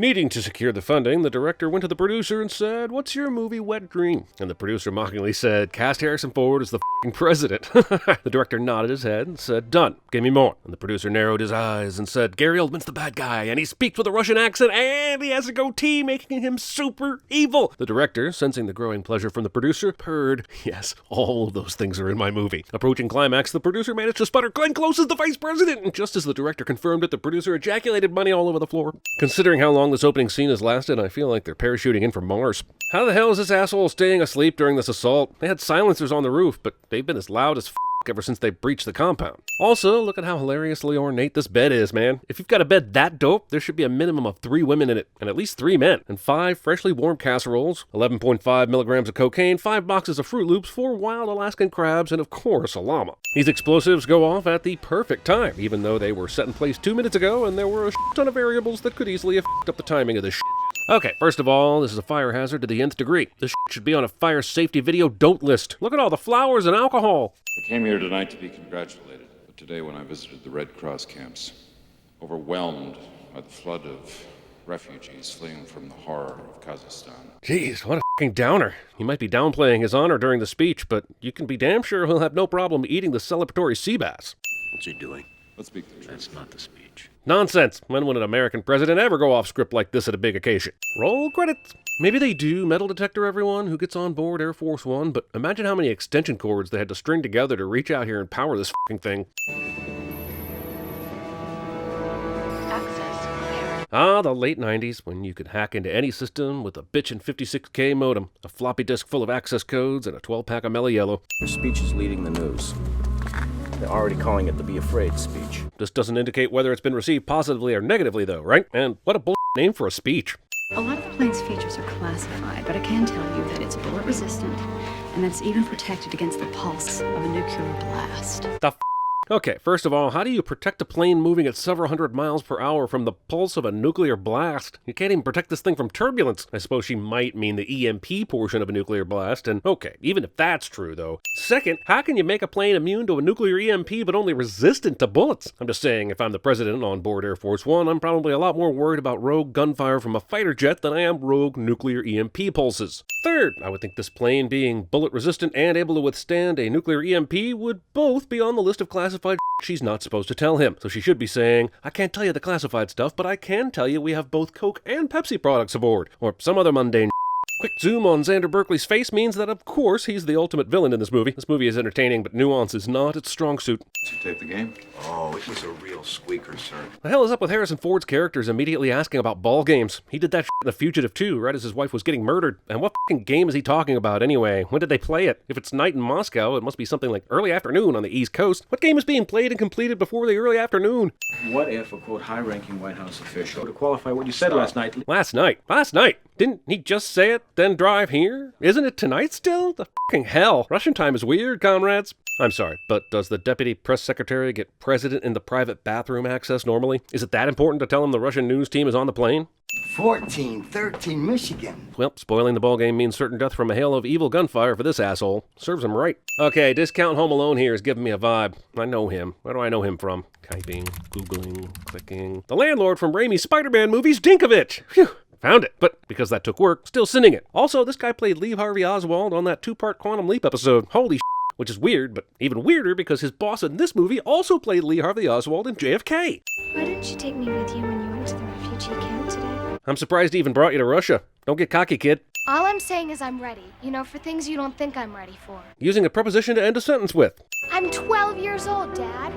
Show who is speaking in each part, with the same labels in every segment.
Speaker 1: Needing to secure the funding, the director went to the producer and said, "What's your movie wet dream?" And the producer mockingly said, "Cast Harrison Ford as the f***ing president." The director nodded his head and said, "Done. Give me more." And the producer narrowed his eyes and said, "Gary Oldman's the bad guy, and he speaks with a Russian accent, and he has a goatee, making him super evil." The director, sensing the growing pleasure from the producer, purred, "Yes, all of those things are in my movie." Approaching climax, the producer managed to sputter, "Glenn Close is the vice president!" And just as the director confirmed it, the producer ejaculated money all over the floor. Considering how long this opening scene has lasted, I feel like they're parachuting in from Mars. How the hell is this asshole staying asleep during this assault? They had silencers on the roof, but they've been as loud as ever since they breached the compound. Also, look at how hilariously ornate this bed is, man. If you've got a bed that dope, there should be a minimum of 3 women in it, and at least 3 men, and 5 freshly warmed casseroles, 11.5 milligrams of cocaine, 5 boxes of Fruit Loops, 4 wild Alaskan crabs, and of course a llama. These explosives go off at the perfect time, even though they were set in place 2 minutes ago, and there were a ton of variables that could easily have f***ed up the timing of this shit. Okay, first of all, this is a fire hazard to the nth degree. This should be on a fire safety video don't list. Look at all the flowers and alcohol.
Speaker 2: I came here tonight to be congratulated, but today when I visited the Red Cross camps, overwhelmed by the flood of refugees fleeing from the horror of Kazakhstan.
Speaker 1: Jeez, what a f***ing downer. He might be downplaying his honor during the speech, but you can be damn sure he'll have no problem eating the celebratory sea bass.
Speaker 3: What's he doing?
Speaker 2: Let's speak the truth.
Speaker 3: That's not the speech.
Speaker 1: Nonsense. When would an American president ever go off script like this at a big occasion? Roll credits. Maybe they do metal detector everyone who gets on board Air Force One, but imagine how many extension cords they had to string together to reach out here and power this f***ing thing. Ah, the late 90s, when you could hack into any system with a bitchin' 56K modem, a floppy disk full of access codes, and a 12-pack of Mellow Yellow.
Speaker 4: Your speech is leading the news. They're already calling it the Be Afraid speech.
Speaker 1: This doesn't indicate whether it's been received positively or negatively, though, right? And what a bull name for a speech.
Speaker 5: A lot of the plane's features are classified, but I can tell you that it's bullet resistant, and that it's even protected against the pulse of a nuclear blast.
Speaker 1: The f***? Okay, first of all, how do you protect a plane moving at several hundred miles per hour from the pulse of a nuclear blast? You can't even protect this thing from turbulence. I suppose she might mean the EMP portion of a nuclear blast, and okay, even if that's true, though. Second, how can you make a plane immune to a nuclear EMP but only resistant to bullets? I'm just saying, if I'm the president on board Air Force One, I'm probably a lot more worried about rogue gunfire from a fighter jet than I am rogue nuclear EMP pulses. Third, I would think this plane being bullet-resistant and able to withstand a nuclear EMP would both be on the list of classified she's not supposed to tell him. So she should be saying, "I can't tell you the classified stuff, but I can tell you we have both Coke and Pepsi products aboard," or some other mundane. Quick zoom on Xander Berkeley's face means that, of course, he's the ultimate villain in this movie. This movie is entertaining, but nuance is not its strong suit.
Speaker 2: Did you tape the game?
Speaker 3: Oh, it was a real squeaker, sir.
Speaker 1: The hell is up with Harrison Ford's characters immediately asking about ball games? He did that shit in The Fugitive too, right as his wife was getting murdered. And what f***ing game is he talking about anyway? When did they play it? If it's night in Moscow, it must be something like early afternoon on the East Coast. What game is being played and completed before the early afternoon?
Speaker 4: What if a, quote, high-ranking White House official, to qualify what you said last night...
Speaker 1: Last night? Didn't he just say it, then drive here? Isn't it tonight still? The f***ing hell. Russian time is weird, comrades. I'm sorry, but does the deputy press secretary get president in the private bathroom access normally? Is it that important to tell him the Russian news team is on the plane?
Speaker 6: 14-13 Michigan.
Speaker 1: Well, spoiling the ballgame means certain death from a hail of evil gunfire for this asshole. Serves him right. Okay, Discount Home Alone here is giving me a vibe. I know him. Where do I know him from? Typing, Googling, clicking. The landlord from Raimi's Spider-Man movies, Dinkovich! Phew! Found it, but because that took work, still sending it. Also, this guy played Lee Harvey Oswald on that 2-part Quantum Leap episode. Holy shit. Which is weird, but even weirder because his boss in this movie also played Lee Harvey Oswald in JFK.
Speaker 7: Why didn't you take me with you when you went to the refugee camp today?
Speaker 1: I'm surprised he even brought you to Russia. Don't get cocky, kid.
Speaker 7: All I'm saying is I'm ready. You know, for things you don't think I'm ready for.
Speaker 1: Using a preposition to end a sentence with.
Speaker 7: I'm 12 years old, Dad.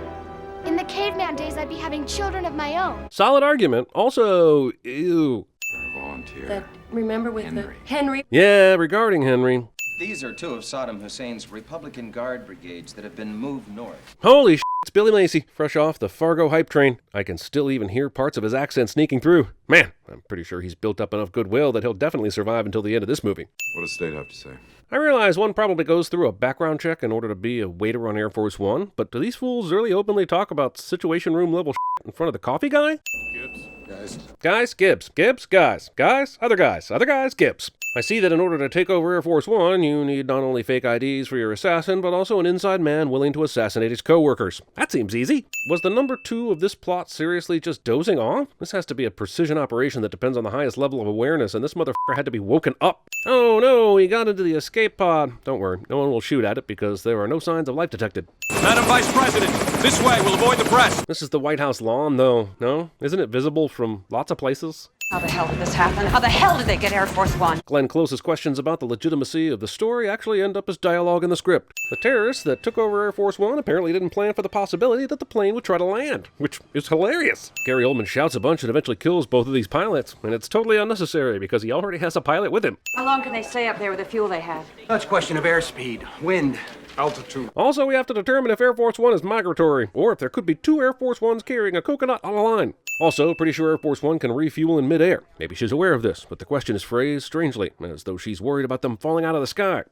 Speaker 7: In the caveman days, I'd be having children of my own.
Speaker 1: Solid argument. Also, ew.
Speaker 2: Volunteer.
Speaker 5: Remember with Henry?
Speaker 1: Yeah, regarding Henry.
Speaker 8: These are 2 of Saddam Hussein's Republican Guard brigades that have been moved north.
Speaker 1: Holy shit, it's Billy Macy, fresh off the Fargo hype train. I can still even hear parts of his accent sneaking through. Man, I'm pretty sure he's built up enough goodwill that he'll definitely survive until the end of this movie.
Speaker 2: What does State have to say?
Speaker 1: I realize one probably goes through a background check in order to be a waiter on Air Force One, but do these fools really openly talk about situation room level shit in front of the coffee guy?
Speaker 2: Gibbs. Guys.
Speaker 1: Guys, Gibbs. Gibbs, guys. Guys, other guys. Other guys, Gibbs. I see that in order to take over Air Force One, you need not only fake IDs for your assassin, but also an inside man willing to assassinate his co-workers. That seems easy. Was the number 2 of this plot seriously just dozing off? This has to be a precision operation that depends on the highest level of awareness, and this motherfucker had to be woken up. Oh no, he got into the escape pod. Don't worry, no one will shoot at it because there are no signs of life detected.
Speaker 9: Madam Vice President, this way, we'll avoid the press.
Speaker 1: This is the White House lawn, though, no? Isn't it visible from lots of places?
Speaker 10: How the hell did this happen? How the hell did they get Air Force One?
Speaker 1: Glenn Close's questions about the legitimacy of the story actually end up as dialogue in the script. The terrorists that took over Air Force One apparently didn't plan for the possibility that the plane would try to land, which is hilarious. Gary Oldman shouts a bunch and eventually kills both of these pilots, and it's totally unnecessary because he already has a pilot with him.
Speaker 10: How long can they stay up there with the fuel they have?
Speaker 6: That's a question of airspeed, wind, altitude.
Speaker 1: Also, we have to determine if Air Force One is migratory, or if there could be 2 Air Force Ones carrying a coconut on a line. Also, pretty sure Air Force One can refuel in midair. Maybe she's aware of this, but the question is phrased strangely, as though she's worried about them falling out of the sky.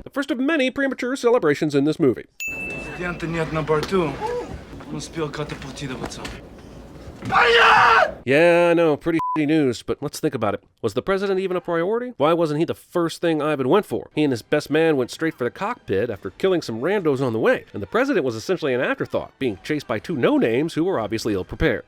Speaker 1: The first of many premature celebrations in this movie. Yeah, I know, pretty shitty news, but let's think about it. Was the president even a priority? Why wasn't he the first thing Ivan went for? He and his best man went straight for the cockpit after killing some randos on the way, and the president was essentially an afterthought, being chased by 2 no-names who were obviously ill-prepared.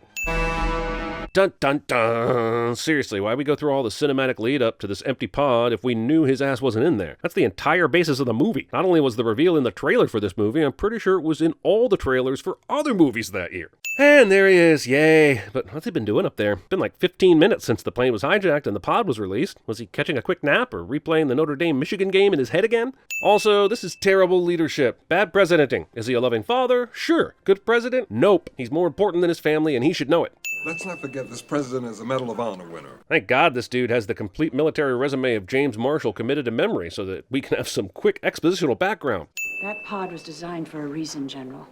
Speaker 1: Dun dun dun! Seriously, why'd we go through all the cinematic lead-up to this empty pod if we knew his ass wasn't in there? That's the entire basis of the movie. Not only was the reveal in the trailer for this movie, I'm pretty sure it was in all the trailers for other movies that year. And there he is, yay. But what's he been doing up there? Been like 15 minutes since the plane was hijacked and the pod was released. Was he catching a quick nap or replaying the Notre Dame-Michigan game in his head again? Also, this is terrible leadership. Bad presidenting. Is he a loving father? Sure. Good president? Nope. He's more important than his family and he should know it.
Speaker 11: Let's not forget this president is a Medal of Honor winner.
Speaker 1: Thank God this dude has the complete military resume of James Marshall committed to memory so that we can have some quick expositional background.
Speaker 10: That pod was designed for a reason, General.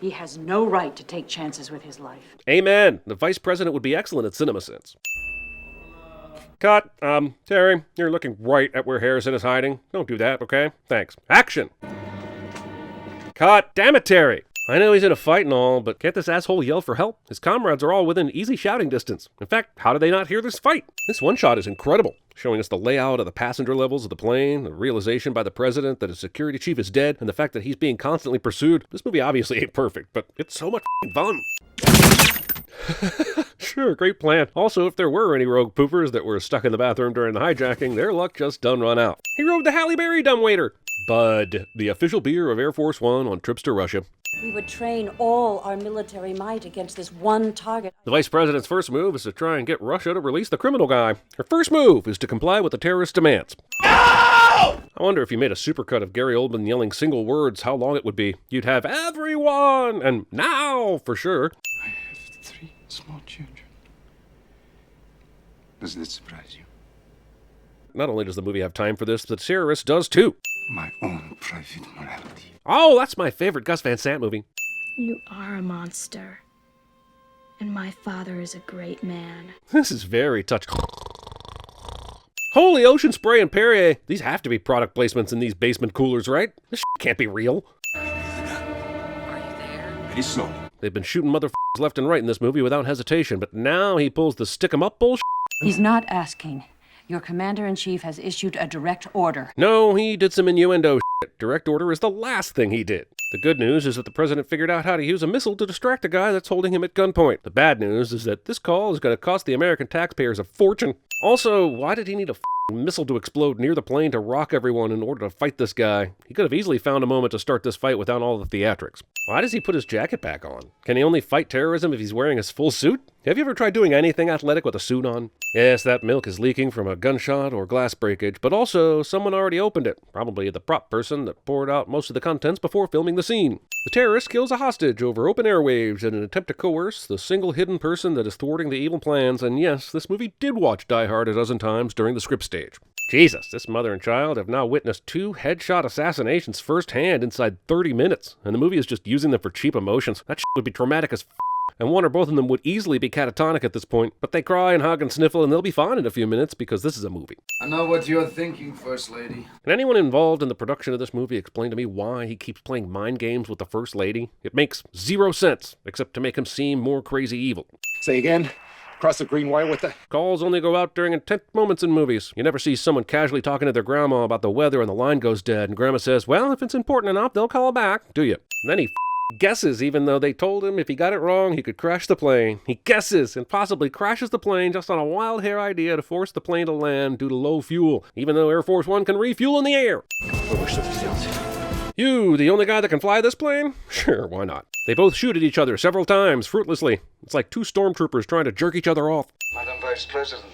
Speaker 10: He has no right to take chances with his life.
Speaker 1: Amen. The vice president would be excellent at CinemaSins. Cut. Terry, you're looking right at where Harrison is hiding. Don't do that, okay? Thanks. Action! Cut. Damn it, Terry! I know he's in a fight and all, but can't this asshole yell for help? His comrades are all within easy shouting distance. In fact, how did they not hear this fight? This one shot is incredible, showing us the layout of the passenger levels of the plane, the realization by the president that his security chief is dead, and the fact that he's being constantly pursued. This movie obviously ain't perfect, but it's so much fun. Sure, great plan. Also, if there were any rogue poopers that were stuck in the bathroom during the hijacking, their luck just done run out. He rode the Halle Berry dumbwaiter. Bud, the official beer of Air Force One on trips to Russia.
Speaker 10: We would train all our military might against this one target.
Speaker 1: The vice president's first move is to try and get Russia to release the criminal guy. Her first move is to comply with the terrorist demands. No! I wonder if you made a supercut of Gary Oldman yelling single words, how long it would be. You'd have everyone and now for sure.
Speaker 11: I have 3 small children. Does this surprise you?
Speaker 1: Not only does the movie have time for this, the terrorist does too.
Speaker 11: My own private morality.
Speaker 1: Oh, that's my favorite Gus Van Sant movie.
Speaker 12: You are a monster. And my father is a great man.
Speaker 1: This is very touching. Holy Ocean Spray and Perrier. These have to be product placements in these basement coolers, right? This can't be real.
Speaker 3: Are you there?
Speaker 11: Very slowly.
Speaker 1: They've been shooting motherfuckers left and right in this movie without hesitation, but now he pulls the stick 'em up bullshit.
Speaker 10: He's not asking. Your commander-in-chief has issued a direct order.
Speaker 1: No, he did some innuendo shit. Direct order is the last thing he did. The good news is that the president figured out how to use a missile to distract a guy that's holding him at gunpoint. The bad news is that this call is going to cost the American taxpayers a fortune. Also, why did he need a missile to explode near the plane to rock everyone in order to fight this guy? He could have easily found a moment to start this fight without all the theatrics. Why does he put his jacket back on? Can he only fight terrorism if he's wearing his full suit? Have you ever tried doing anything athletic with a suit on? Yes, that milk is leaking from a gunshot or glass breakage, but also someone already opened it. Probably the prop person that poured out most of the contents before filming the scene. The terrorist kills a hostage over open airwaves in an attempt to coerce the single hidden person that is thwarting the evil plans, and yes, this movie did watch Die Hard a dozen times during the script stage. Jesus, this mother and child have now witnessed 2 headshot assassinations firsthand inside 30 minutes, and the movie is just using them for cheap emotions. That shit would be traumatic as and one or both of them would easily be catatonic at this point, but they cry and hug and sniffle and they'll be fine in a few minutes because this is a movie.
Speaker 13: I know what you're thinking, First Lady.
Speaker 1: Can anyone involved in the production of this movie explain to me why he keeps playing mind games with the First Lady? It makes 0 sense, except to make him seem more crazy evil.
Speaker 6: Say again?
Speaker 11: Cross the green wire with the...
Speaker 1: Calls only go out during intense moments in movies. You never see someone casually talking to their grandma about the weather and the line goes dead, and grandma says, well, if it's important enough, they'll call back, do you? And then he guesses, even though they told him if he got it wrong, he could crash the plane. He guesses and possibly crashes the plane just on a wild hair idea to force the plane to land due to low fuel, even though Air Force One can refuel in the air. You, the only guy that can fly this plane? Sure, why not? They both shoot at each other several times, fruitlessly. It's like two stormtroopers trying to jerk each other off.
Speaker 11: Madam Vice President,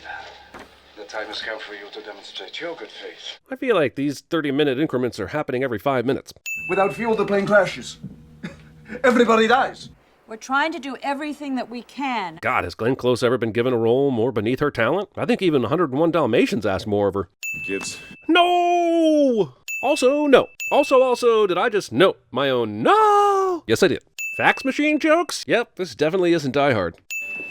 Speaker 11: the time has come for you to demonstrate your good faith.
Speaker 1: I feel like these 30-minute increments are happening every 5 minutes.
Speaker 13: Without fuel, the plane crashes. Everybody dies.
Speaker 10: We're trying to do everything that we can.
Speaker 1: God, has Glenn Close ever been given a role more beneath her talent? I think even 101 Dalmatians asked more of her.
Speaker 2: Gibbs.
Speaker 1: No! Also, no. Also, did I just note my own no? Yes, I did. Fax machine jokes? Yep, this definitely isn't Die Hard.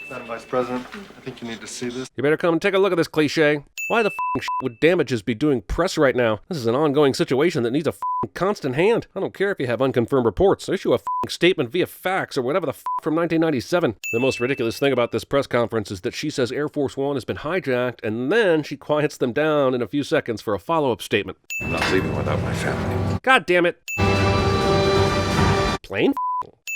Speaker 11: Madam Vice President, I think you need to see this.
Speaker 1: You better come and take a look at this cliche. Why the f***ing shit would Damages be doing press right now? This is an ongoing situation that needs a f***ing constant hand. I don't care if you have unconfirmed reports. Issue a f***ing statement via fax or whatever the f*** from 1997. The most ridiculous thing about this press conference is that she says Air Force One has been hijacked, and then she quiets them down in a few seconds for a follow-up statement.
Speaker 11: I'm not leaving without my family.
Speaker 1: God damn it. Plain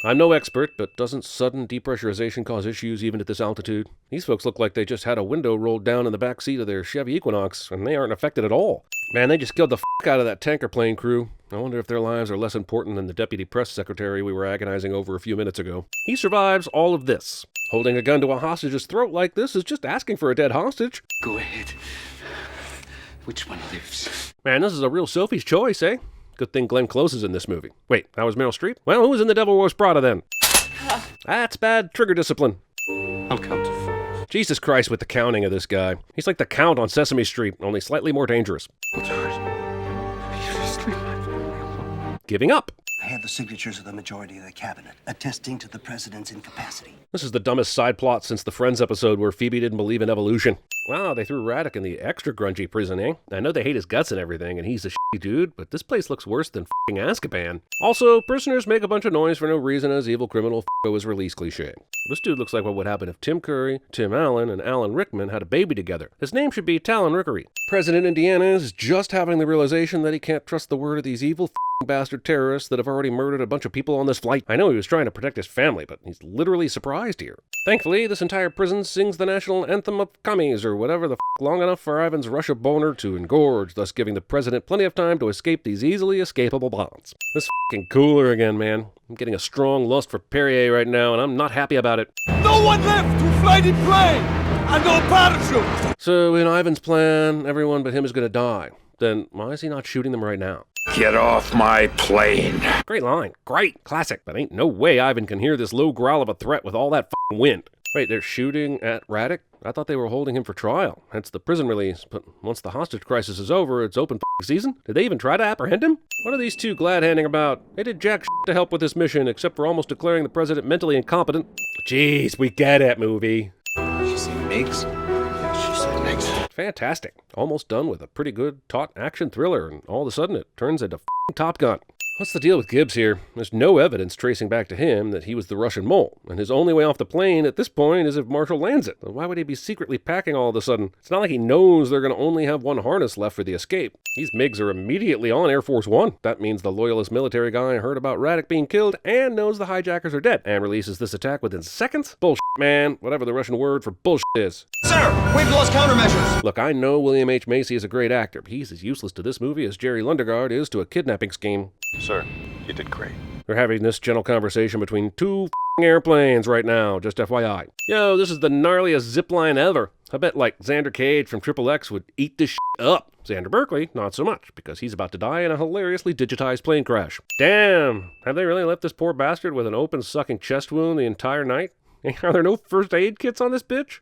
Speaker 1: I'm no expert, but doesn't sudden depressurization cause issues even at this altitude? These folks look like they just had a window rolled down in the back seat of their Chevy Equinox, and they aren't affected at all. Man, they just killed the f*** out of that tanker plane crew. I wonder if their lives are less important than the deputy press secretary we were agonizing over a few minutes ago. He survives all of this. Holding a gun to a hostage's throat like this is just asking for a dead hostage.
Speaker 11: Go ahead. Which one lives?
Speaker 1: Man, this is a real Sophie's choice, eh? Good thing Glenn Close is in this movie. Wait, that was Meryl Streep? Well, who was in The Devil Wears Prada then? That's bad trigger discipline.
Speaker 11: I'll count to 5.
Speaker 1: Jesus Christ with the counting of this guy. He's like the Count on Sesame Street, only slightly more dangerous. Giving up.
Speaker 14: I have the signatures of the majority of the cabinet, attesting to the president's incapacity.
Speaker 1: This is the dumbest side plot since the Friends episode where Phoebe didn't believe in evolution. Wow, they threw Radek in the extra grungy prison, eh? I know they hate his guts and everything, and he's a shitty dude, but this place looks worse than f***ing Azkaban. Also, prisoners make a bunch of noise for no reason as evil criminal f***o is release cliche. This dude looks like what would happen if Tim Curry, Tim Allen, and Alan Rickman had a baby together. His name should be Talon Rickery. President Indiana is just having the realization that he can't trust the word of these evil bastard terrorists that have already murdered a bunch of people on this flight. I know he was trying to protect his family, but he's literally surprised here. Thankfully, this entire prison sings the national anthem of commies or whatever the f*** long enough for Ivan's Russia boner to engorge, thus giving the president plenty of time to escape these easily escapable bonds. This f***ing cooler again, man. I'm getting a strong lust for Perrier right now, and I'm not happy about it.
Speaker 9: No one left to fly the plane! And no parachute!
Speaker 1: So in Ivan's plan, everyone but him is gonna die. Then why is he not shooting them right now?
Speaker 11: Get off my plane.
Speaker 1: Great line. Great. Classic. But ain't no way Ivan can hear this low growl of a threat with all that f***ing wind. Wait, they're shooting at Radek? I thought they were holding him for trial. Hence the prison release. But once the hostage crisis is over, it's open f***ing season? Did they even try to apprehend him? What are these two glad-handing about? They did jack shit to help with this mission, except for almost declaring the president mentally incompetent. Jeez, we get it, movie.
Speaker 8: She said Miggs? Yeah, she said Miggs.
Speaker 1: Fantastic. Almost done with a pretty good, taut action thriller, and all of a sudden it turns into f***ing Top Gun. What's the deal with Gibbs here? There's no evidence tracing back to him that he was the Russian mole, and his only way off the plane at this point is if Marshall lands it. Why would he be secretly packing all of a sudden? It's not like he knows they're going to only have one harness left for the escape. These MiGs are immediately on Air Force One. That means the loyalist military guy heard about Radek being killed and knows the hijackers are dead, and releases this attack within seconds? Bullshit, man. Whatever the Russian word for bullshit is.
Speaker 9: Sir, we've lost countermeasures!
Speaker 1: Look, I know William H. Macy is a great actor, but he's as useless to this movie as Jerry Lundegaard is to a kidnapping scheme.
Speaker 11: Sir, you did great.
Speaker 1: We're having this gentle conversation between two airplanes right now, just FYI. Yo, this is the gnarliest zipline ever. I bet like Xander Cage from Triple X would eat this up. Xander Berkeley, not so much, because he's about to die in a hilariously digitized plane crash. Damn, have they really left this poor bastard with an open sucking chest wound the entire night? Are there no first aid kits on this bitch?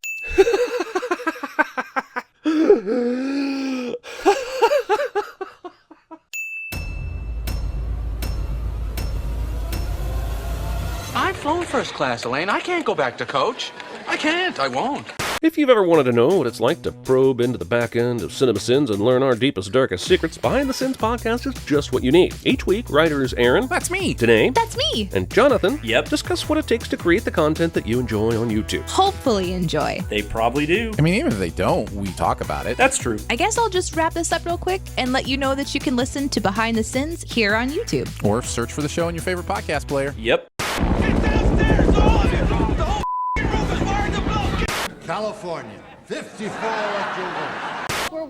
Speaker 6: I've flown first class, Elaine. I can't go back to coach. I can't. I won't.
Speaker 1: If you've ever wanted to know what it's like to probe into the back end of CinemaSins and learn our deepest, darkest secrets, Behind the Sins podcast is just what you need. Each week, writers Aaron,
Speaker 15: that's me,
Speaker 1: Danae,
Speaker 16: that's me,
Speaker 1: and Jonathan,
Speaker 15: yep,
Speaker 1: discuss what it takes to create the content that you enjoy on YouTube.
Speaker 16: Hopefully enjoy.
Speaker 15: They probably do.
Speaker 17: I mean, even if they don't, we talk about it.
Speaker 15: That's true.
Speaker 16: I guess I'll just wrap this up real quick and let you know that you can listen to Behind the Sins here on YouTube.
Speaker 17: Or search for the show in your favorite podcast player.
Speaker 15: Yep.
Speaker 9: Get downstairs, all of you! The whole room is wired to blow!
Speaker 18: California, 54 at your work.
Speaker 19: We're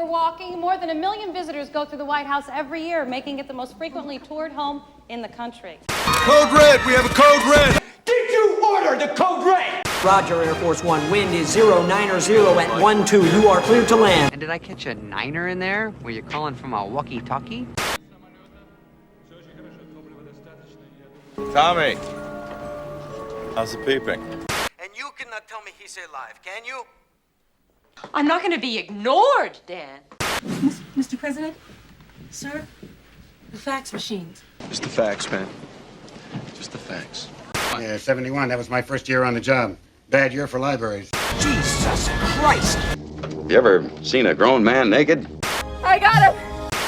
Speaker 19: walking. More than 1 million visitors go through the White House every year, making it the most frequently toured home in the country.
Speaker 9: Code red, we have a code red! Did you order the code red?
Speaker 20: Roger, Air Force One. Wind is 090 at 12. You are cleared to land.
Speaker 21: And did I catch a niner in there? Were you calling from a walkie-talkie?
Speaker 22: Tommy, how's the peeping?
Speaker 20: And you cannot tell me he's alive, can you?
Speaker 10: I'm not going to be ignored, Dan.
Speaker 23: Mr. President? Sir? The fax machines.
Speaker 22: Just the facts, man. Just the facts.
Speaker 24: Yeah, 71. That was my first year on the job. Bad year for libraries.
Speaker 20: Jesus Christ!
Speaker 22: You ever seen a grown man naked?
Speaker 19: I got him!